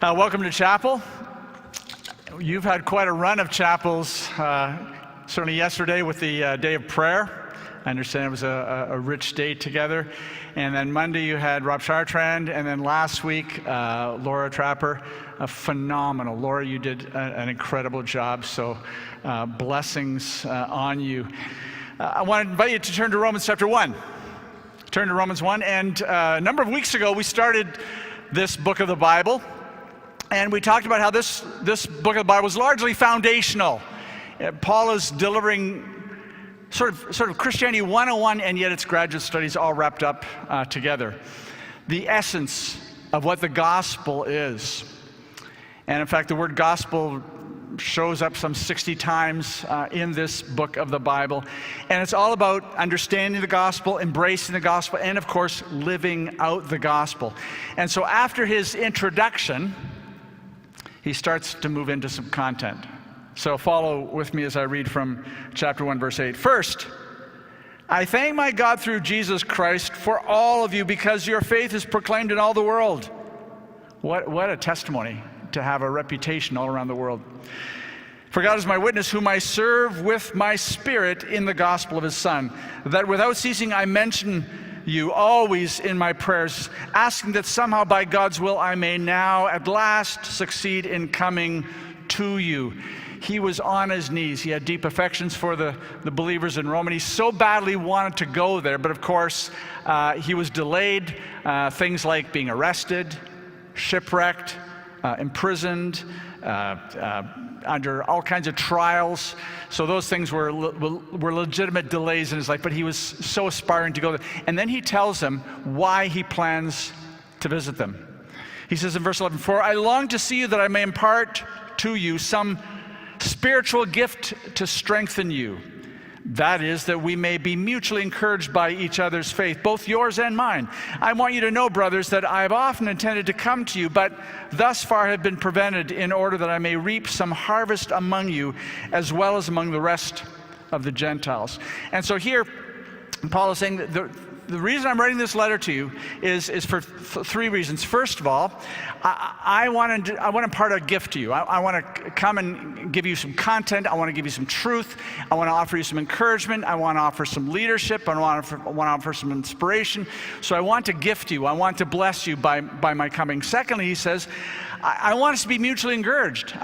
Welcome to chapel. You've had quite a run of chapels, certainly yesterday with the day of prayer. I understand it was a rich day together. And then Monday you had Rob Chartrand, and then last week Laura Trapper. Phenomenal. Laura, you did an incredible job, so blessings on you. I want to invite you to turn to Romans chapter 1. Turn to Romans 1, and a number of weeks ago we started this book of the Bible. And we talked about how this book of the Bible is largely foundational. Paul is delivering sort of Christianity 101, and yet it's graduate studies all wrapped up together. The essence of what the gospel is. And in fact, the word gospel shows up some 60 times in this book of the Bible. And it's all about understanding the gospel, embracing the gospel, and of course, living out the gospel. And so after his introduction, he starts to move into some content. So follow with me as I read from chapter 1, verse 8. First, I thank my God through Jesus Christ for all of you because your faith is proclaimed in all the world. What a testimony to have a reputation all around the world. For God is my witness, whom I serve with my spirit in the gospel of his Son, that without ceasing I mention you always in my prayers, asking that somehow by God's will I may now at last succeed in coming to you. He was on his knees. He had deep affections for the believers in Rome, and he so badly wanted to go there, but of course he was delayed. Things like being arrested, shipwrecked, imprisoned, under all kinds of trials. So those things were legitimate delays in his life, but he was so aspiring to go there. And then he tells them why he plans to visit them. He says in verse 11, "For I long to see you that I may impart to you some spiritual gift to strengthen you. That is, that we may be mutually encouraged by each other's faith, both yours and mine. I want you to know, brothers, that I have often intended to come to you, but thus far have been prevented, in order that I may reap some harvest among you, as well as among the rest of the Gentiles." And so here, Paul is saying that the reason I'm writing this letter to you is for three reasons. First of all, I want to impart a gift to you. I want to come and give you some content. I want to give you some truth. I want to offer you some encouragement. I want to offer some leadership. I want to offer some inspiration. So I want to gift you. I want to bless you by my coming. Secondly, he says, I want us to be mutually encouraged.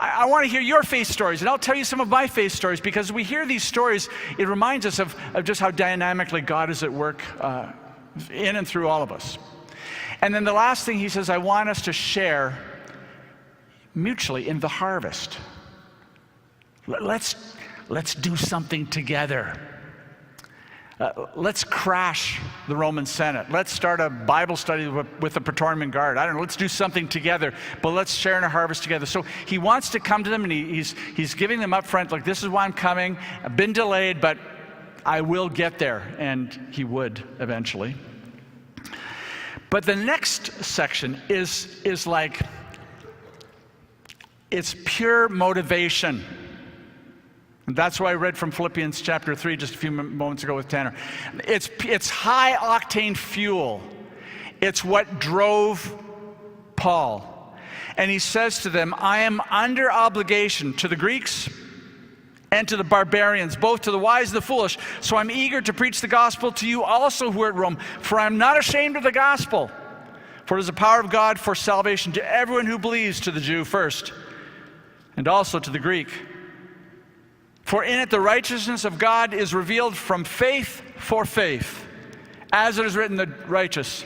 I want to hear your faith stories, and I'll tell you some of my faith stories, because as we hear these stories, it reminds us of just how dynamically God is at work in and through all of us. And then the last thing he says, I want us to share mutually in the harvest. Let's do something together. Let's crash the Roman Senate. Let's start a Bible study with the Praetorian Guard. I don't know, let's do something together, but let's share in a harvest together. So he wants to come to them, and he's giving them up front, like, this is why I'm coming. I've been delayed, but I will get there. And he would eventually. But the next section is like, it's pure motivation. And that's why I read from Philippians chapter 3 just a few moments ago with Tanner. It's high octane fuel. It's what drove Paul. And he says to them, I am under obligation to the Greeks and to the barbarians, both to the wise and the foolish. So I'm eager to preach the gospel to you also who are at Rome, for I'm not ashamed of the gospel. For it is the power of God for salvation to everyone who believes, to the Jew first, and also to the Greek. For in it the righteousness of God is revealed from faith for faith. As it is written, the righteous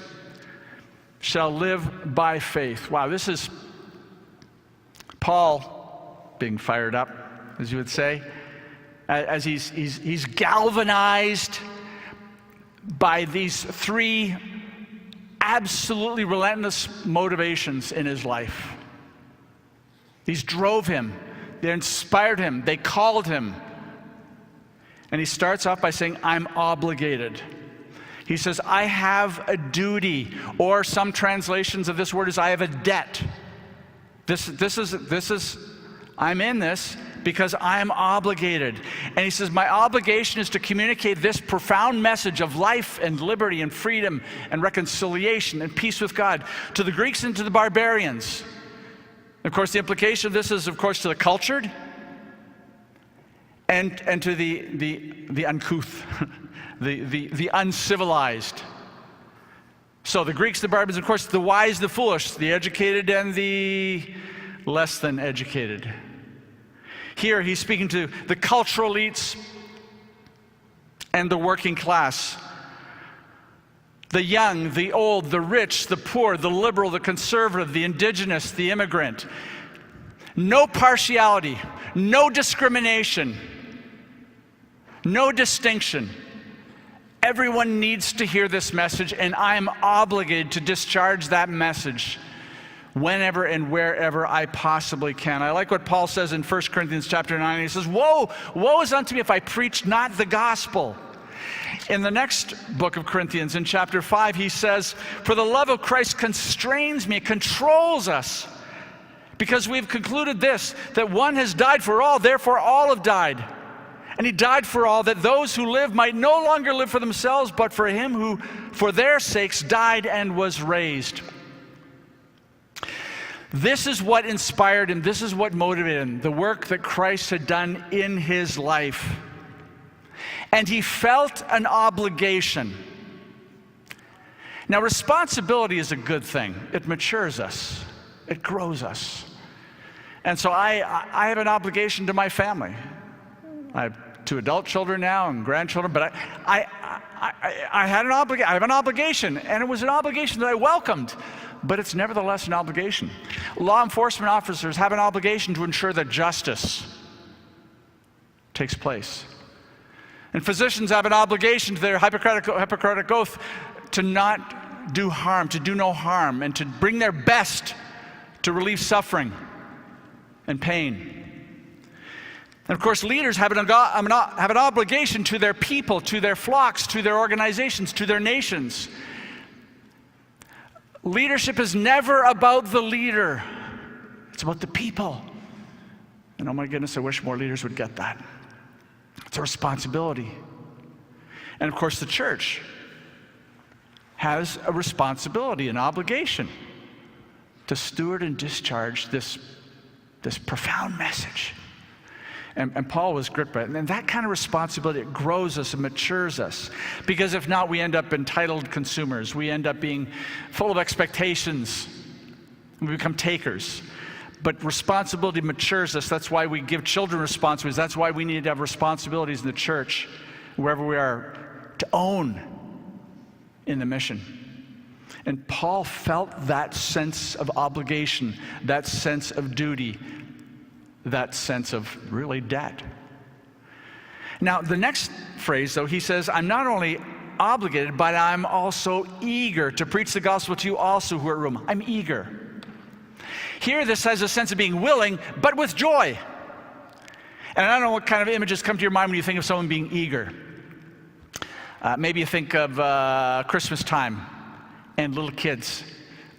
shall live by faith. Wow, this is Paul being fired up, as you would say, as he's galvanized by these three absolutely relentless motivations in his life. These drove him. They inspired him. They called him. And he starts off by saying, I'm obligated. He says, I have a duty. Or some translations of this word is, I have a debt. This is, I'm in this because I am obligated. And he says, my obligation is to communicate this profound message of life and liberty and freedom and reconciliation and peace with God to the Greeks and to the barbarians. Of course, the implication of this is, of course, to the cultured and to the uncouth, the uncivilized. So the Greeks, the barbarians, of course, the wise, the foolish, the educated and the less than educated. Here he's speaking to the cultural elites and the working class, the young, the old, the rich, the poor, the liberal, the conservative, the indigenous, the immigrant. No partiality, no discrimination, no distinction. Everyone needs to hear this message, and I am obligated to discharge that message whenever and wherever I possibly can. I like what Paul says in 1 Corinthians chapter 9. He says, woe is unto me if I preach not the gospel. In the next book of Corinthians, in chapter 5, he says, for the love of Christ constrains me, it controls us, because we've concluded this, that one has died for all, therefore all have died. And he died for all, that those who live might no longer live for themselves, but for him who, for their sakes, died and was raised. This is what inspired him. This is what motivated him, the work that Christ had done in his life. And he felt an obligation. Now, responsibility is a good thing. It matures us. It grows us. And so I have an obligation to my family. I have 2 adult children now and grandchildren, but I have an obligation, and it was an obligation that I welcomed, but it's nevertheless an obligation. Law enforcement officers have an obligation to ensure that justice takes place. And physicians have an obligation to their Hippocratic oath to not do harm, to do no harm, and to bring their best to relieve suffering and pain. And of course, leaders have an obligation to their people, to their flocks, to their organizations, to their nations. Leadership is never about the leader. It's about the people. And oh my goodness, I wish more leaders would get that. It's a responsibility. And of course, the church has a responsibility, an obligation to steward and discharge this profound message. And Paul was gripped by it. And that kind of responsibility, it grows us and matures us. Because if not, we end up entitled consumers. We end up being full of expectations. We become takers. But responsibility matures us. That's why we give children responsibilities. That's why we need to have responsibilities in the church, wherever we are, to own in the mission. And Paul felt that sense of obligation, that sense of duty, that sense of really debt. Now, the next phrase, though, he says, I'm not only obligated, but I'm also eager to preach the gospel to you also who are at Rome. I'm eager. Here, this has a sense of being willing, but with joy. And I don't know what kind of images come to your mind when you think of someone being eager. Maybe you think of Christmas time and little kids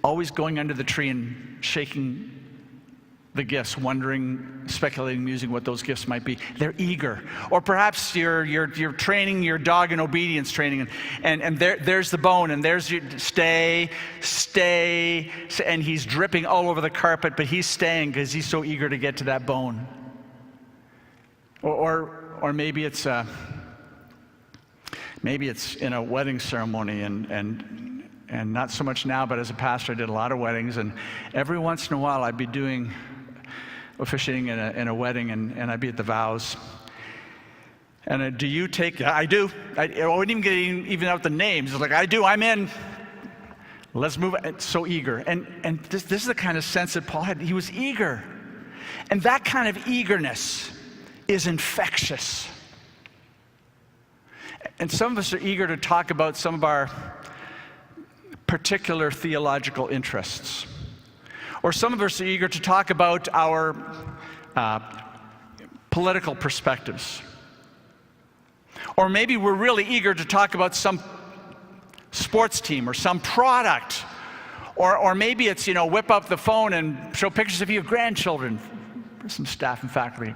always going under the tree and shaking the gifts, wondering, speculating, musing what those gifts might be. They're eager. Or perhaps you're training your dog in obedience training, and there's the bone, and there's your stay, and he's dripping all over the carpet, but he's staying because he's so eager to get to that bone. Or maybe it's in a wedding ceremony, and not so much now, but as a pastor, I did a lot of weddings, and every once in a while I'd be officiating in a wedding, and I'd be at the vows. And do you take? I do. I wouldn't even get even out the names. It's like, I do. I'm in. Let's move. It's so eager. And this is the kind of sense that Paul had. He was eager, and that kind of eagerness is infectious. And some of us are eager to talk about some of our particular theological interests. Or some of us are eager to talk about our political perspectives. Or maybe we're really eager to talk about some sports team or some product. Or maybe it's, whip up the phone and show pictures of your grandchildren for some staff and faculty.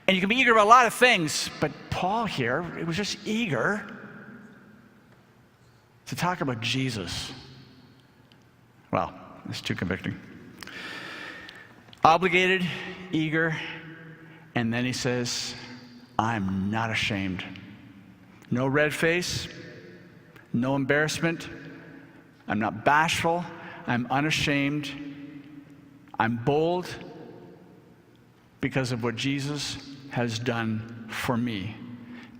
And you can be eager about a lot of things, but Paul here, it was just eager to talk about Jesus. Well, it's too convicting. Obligated, eager, and then he says, I'm not ashamed. No red face, no embarrassment. I'm not bashful. I'm unashamed. I'm bold because of what Jesus has done for me.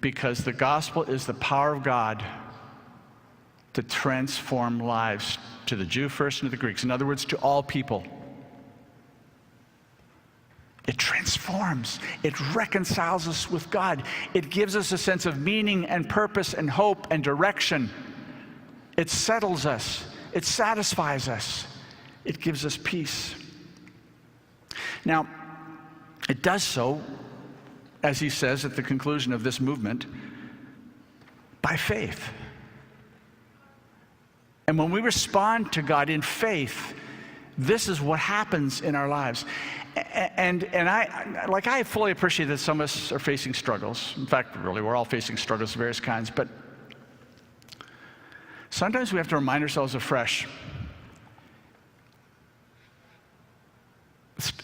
Because the gospel is the power of God to transform lives, to the Jew first and to the Greeks. In other words, to all people. It transforms. It reconciles us with God. It gives us a sense of meaning and purpose and hope and direction. It settles us. It satisfies us. It gives us peace. Now, it does so, as he says at the conclusion of this movement, by faith. And when we respond to God in faith, this is what happens in our lives. And I fully appreciate that some of us are facing struggles. In fact, really, we're all facing struggles of various kinds. But sometimes we have to remind ourselves afresh,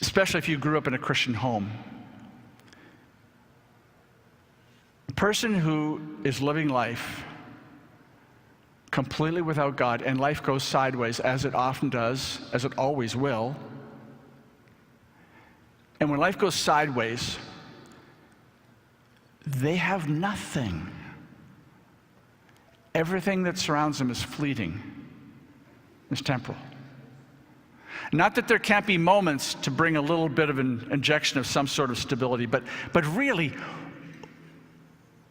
especially if you grew up in a Christian home. A person who is living life completely without God, and life goes sideways, as it often does, as it always will. And when life goes sideways, they have nothing. Everything that surrounds them is fleeting, is temporal. Not that there can't be moments to bring a little bit of an injection of some sort of stability, but really,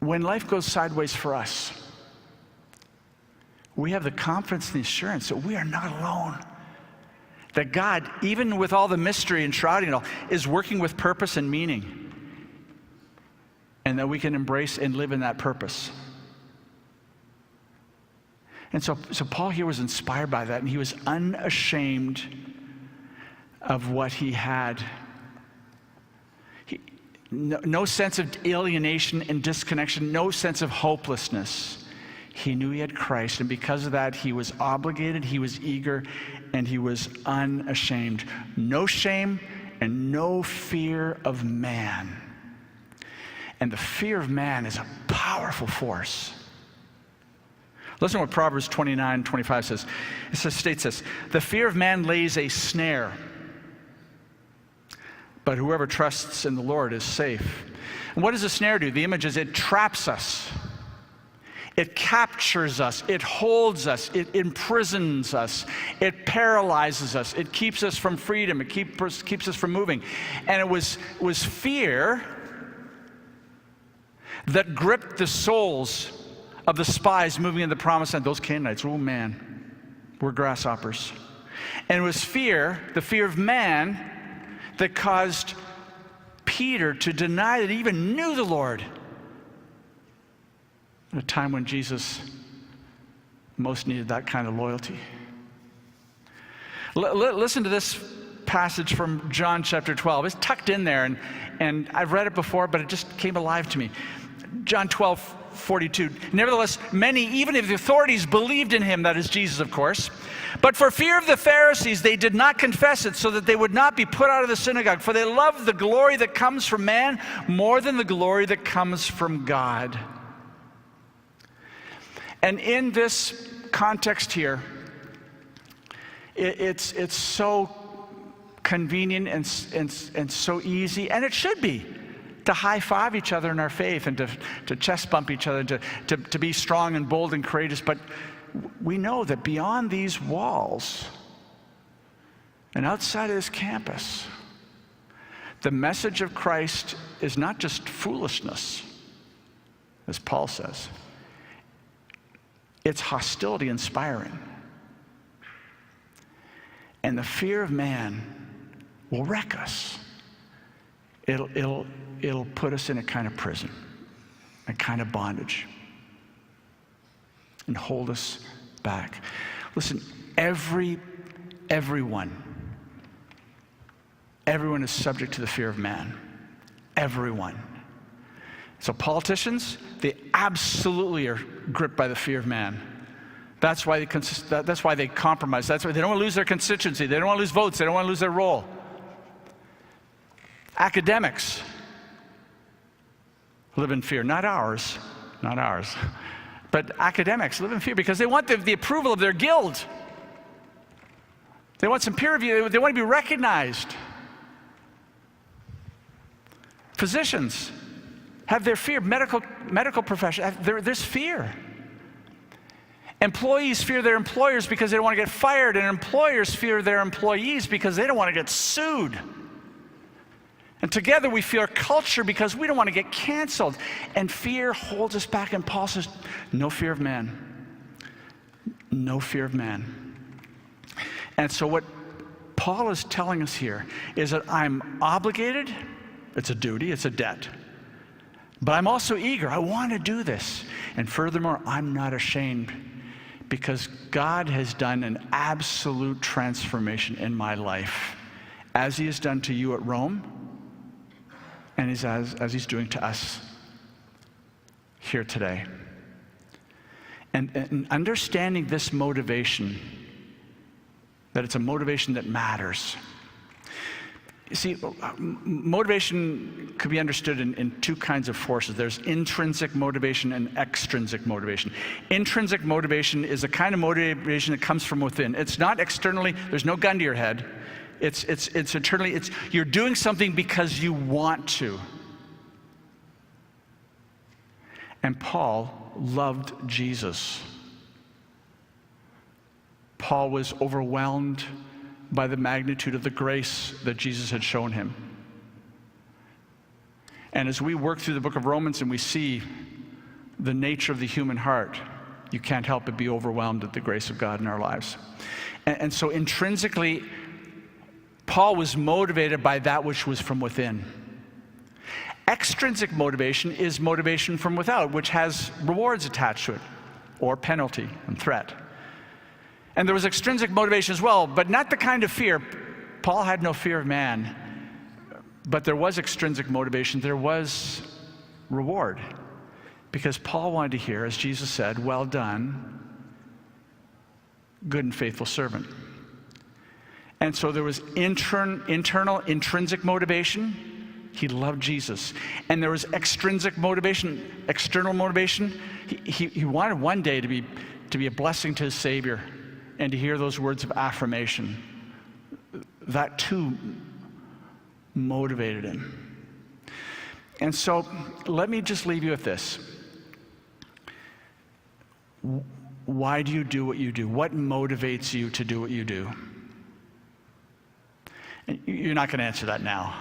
when life goes sideways for us, we have the confidence and the assurance that we are not alone. That God, even with all the mystery and shrouding it all, is working with purpose and meaning. And that we can embrace and live in that purpose. And so Paul here was inspired by that, and he was unashamed of what he had. No sense of alienation and disconnection, no sense of hopelessness. He knew he had Christ, and because of that, he was obligated, he was eager, and he was unashamed. No shame and no fear of man. And the fear of man is a powerful force. Listen to what Proverbs 29:25 says. States this: the fear of man lays a snare, but whoever trusts in the Lord is safe. And what does a snare do? The image is it traps us. It captures us, it holds us, it imprisons us, it paralyzes us, it keeps us from freedom, it keeps us from moving. And it was fear that gripped the souls of the spies moving into the promised land. Those Canaanites, oh man, we're grasshoppers. And it was fear, the fear of man, that caused Peter to deny that he even knew the Lord. At a time when Jesus most needed that kind of loyalty. Listen to this passage from John chapter 12. It's tucked in there, and I've read it before, but it just came alive to me. John 12:42. Nevertheless, many, even if the authorities, believed in him, that is Jesus, of course. But for fear of the Pharisees, they did not confess it, so that they would not be put out of the synagogue. For they loved the glory that comes from man more than the glory that comes from God. And in this context here, it's so convenient and so easy, and it should be, to high-five each other in our faith and to chest bump each other, to be strong and bold and courageous. But we know that beyond these walls and outside of this campus, the message of Christ is not just foolishness, as Paul says. It's hostility inspiring. And the fear of man will wreck us. It'll put us in a kind of prison, a kind of bondage, and hold us back. Listen, everyone is subject to the fear of man. Everyone. So politicians, they absolutely are gripped by the fear of man. That's why they compromise. That's why they don't want to lose their constituency. They don't want to lose votes. They don't want to lose their role. Academics live in fear, not ours, but academics live in fear because they want the approval of their guild. They want some peer review. They want to be recognized. Physicians have their fear. Medical profession, there's fear. Employees fear their employers because they don't want to get fired, and employers fear their employees because they don't want to get sued. And together we fear culture because we don't want to get canceled. And fear holds us back. And Paul says, no fear of man. No fear of man. And so what Paul is telling us here is that I'm obligated. It's a duty, it's a debt. But I'm also eager. I want to do this. And furthermore, I'm not ashamed because God has done an absolute transformation in my life, as he has done to you at Rome, and as he's doing to us here today. And understanding this motivation, that it's a motivation that matters. You see, motivation could be understood in two kinds of forces. There's intrinsic motivation and extrinsic motivation. Intrinsic motivation is a kind of motivation that comes from within. It's not externally, there's no gun to your head. It's internally, you're doing something because you want to. And Paul loved Jesus. Paul was overwhelmed by the magnitude of the grace that Jesus had shown him. And as we work through the book of Romans and we see the nature of the human heart, you can't help but be overwhelmed at the grace of God in our lives. And so intrinsically, Paul was motivated by that which was from within. Extrinsic motivation is motivation from without, which has rewards attached to it, or penalty and threat. And there was extrinsic motivation as well, but not the kind of fear. Paul had no fear of man, but there was extrinsic motivation. There was reward, because Paul wanted to hear, as Jesus said, well done, good and faithful servant. And so there was internal, intrinsic motivation. He loved Jesus. And there was extrinsic motivation, external motivation. He wanted one day to be a blessing to his Savior, and to hear those words of affirmation. That too motivated him. And so let me just leave you with this. Why do you do what you do? What motivates you to do what you do? And you're not going to answer that now.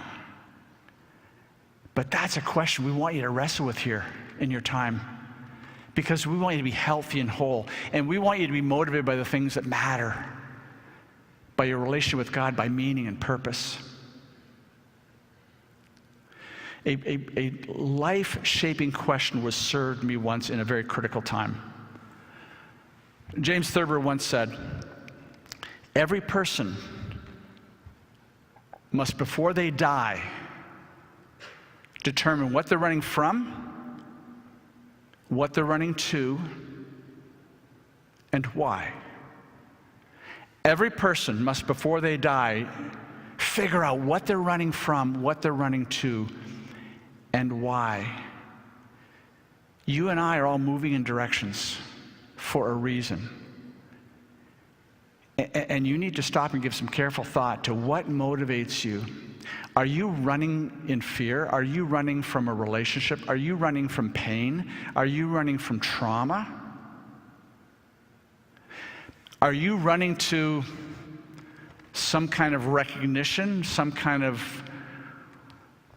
But that's a question we want you to wrestle with here in your time. Because we want you to be healthy and whole. And we want you to be motivated by the things that matter. By your relationship with God, by meaning and purpose. A life-shaping question was served me once in a very critical time. James Thurber once said, every person must, before they die, determine what they're running from, what they're running to, and why. Every person must, before they die, figure out what they're running from, what they're running to, and why. You and I are all moving in directions for a reason. And you need to stop and give some careful thought to what motivates you. Are you running in fear? Are you running from a relationship? Are you running from pain? Are you running from trauma? Are you running to some kind of recognition, some kind of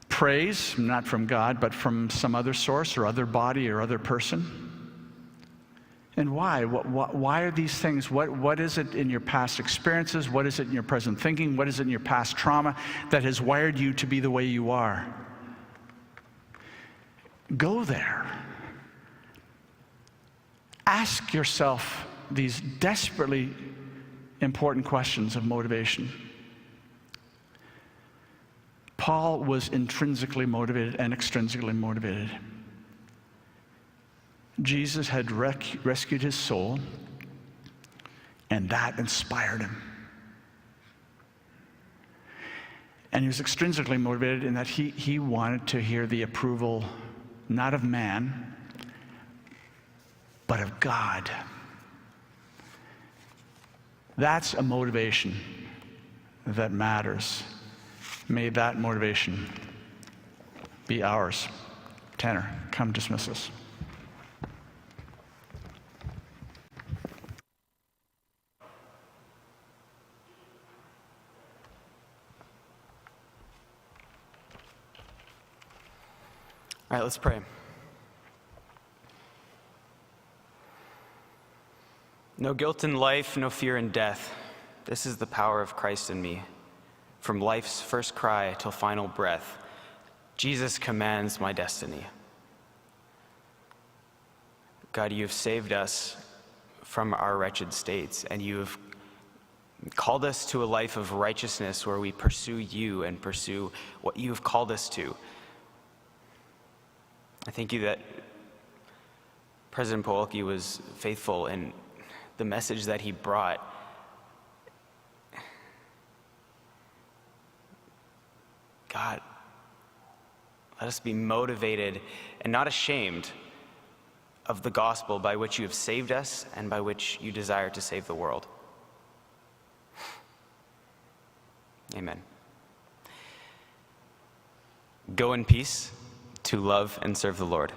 praise, not from God, but from some other source or other body or other person? And why? Why are these things? What is it in your past experiences? What is it in your present thinking? What is it in your past trauma that has wired you to be the way you are? Go there. Ask yourself these desperately important questions of motivation. Paul was intrinsically motivated and extrinsically motivated. Jesus had rescued his soul, and that inspired him. And he was extrinsically motivated in that he wanted to hear the approval, not of man, but of God. That's a motivation that matters. May that motivation be ours. Tanner, come dismiss us. All right, let's pray. No guilt in life, no fear in death. This is the power of Christ in me. From life's first cry till final breath, Jesus commands my destiny. God, you have saved us from our wretched states, and you have called us to a life of righteousness where we pursue you and pursue what you have called us to. I thank you that President Pawelke was faithful in the message that he brought. God, let us be motivated and not ashamed of the gospel by which you have saved us and by which you desire to save the world. Amen. Go in peace to love and serve the Lord.